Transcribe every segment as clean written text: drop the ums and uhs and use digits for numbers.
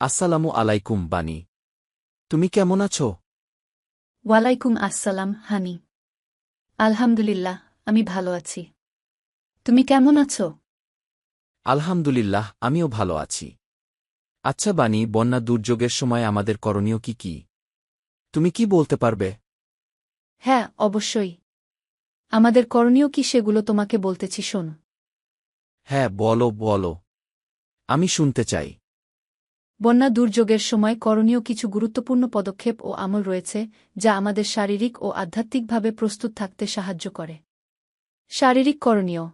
আসসালামু আলাইকুম বানি। তুমি কেমন আছো? ওয়ালাইকুম আসসালাম হানি। আলহামদুলিল্লাহ, আমি ভালো আছি। তুমি কেমন আছো? আলহামদুলিল্লাহ, আমিও ভালো আছি। আচ্ছা বানি, বন্যা দুর্যোগের সময় আমাদের করণীয় কি কি? তুমি কি বলতে পারবে? হ্যাঁ, অবশ্যই। আমাদের করণীয় কি সেগুলো তোমাকে বলতেছি, শোন। হ্যাঁ, বলো বলো, আমি শুনতে চাই। বন্যা দুর্যোগের সময় করণীয় কিছু গুরুত্বপূর্ণ পদক্ষেপ ও আমল রয়েছে, যা আমাদের শারীরিক ও আধ্যাত্মিকভাবে প্রস্তুত থাকতে সাহায্য করে। শারীরিক করণীয়: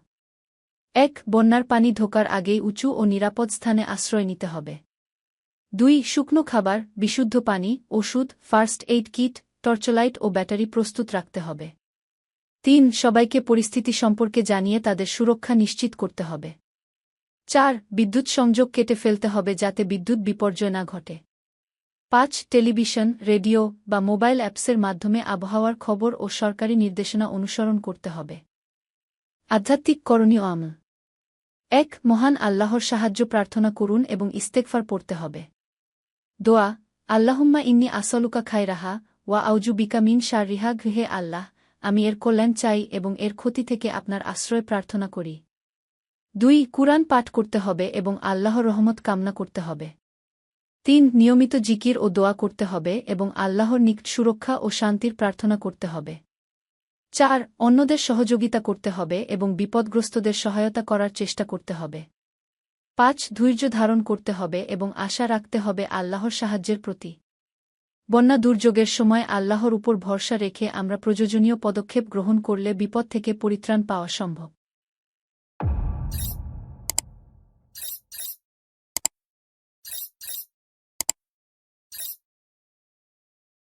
১. বন্যার পানি ঢোকার আগেই উঁচু ও নিরাপদ স্থানে আশ্রয় নিতে হবে। ২. শুকনো খাবার, বিশুদ্ধ পানি, ওষুধ, ফার্স্ট এইড কিট, টর্চলাইট ও ব্যাটারি প্রস্তুত রাখতে হবে। ৩. সবাইকে পরিস্থিতি সম্পর্কে জানিয়ে তাদের সুরক্ষা নিশ্চিত করতে হবে। ৪. বিদ্যুৎ সংযোগ কেটে ফেলতে হবে যাতে বিদ্যুৎ বিপর্যয় না ঘটে। ৫. টেলিভিশন, রেডিও বা মোবাইল অ্যাপসের মাধ্যমে আবহাওয়ার খবর ও সরকারি নির্দেশনা অনুসরণ করতে হবে। আধ্যাত্মিক করণীয় আমল: ১. মহান আল্লাহর সাহায্য প্রার্থনা করুন এবং ইস্তেগফার পড়তে হবে। দোয়া: আল্লাহুম্মা ইন্নী আসলুকা খায়রাহা ওয়া আউজু বিকা মিন শাররিহা। হে আল্লাহ, আমি এর কল্যাণ চাই এবং এর ক্ষতি থেকে আপনার আশ্রয় প্রার্থনা করি। ২. কুরআন পাঠ করতে হবে এবং আল্লাহর রহমত কামনা করতে হবে। ৩. নিয়মিত জিকির ও দোয়া করতে হবে এবং আল্লাহর নিকট সুরক্ষা ও শান্তির প্রার্থনা করতে হবে। ৪. অন্যদের সহযোগিতা করতে হবে এবং বিপদগ্রস্তদের সহায়তা করার চেষ্টা করতে হবে। ৫. ধৈর্য ধারণ করতে হবে এবং আশা রাখতে হবে আল্লাহর সাহায্যের প্রতি। বন্যা দুর্যোগের সময় আল্লাহর উপর ভরসা রেখে আমরা প্রয়োজনীয় পদক্ষেপ গ্রহণ করলে বিপদ থেকে পরিত্রাণ পাওয়া সম্ভব।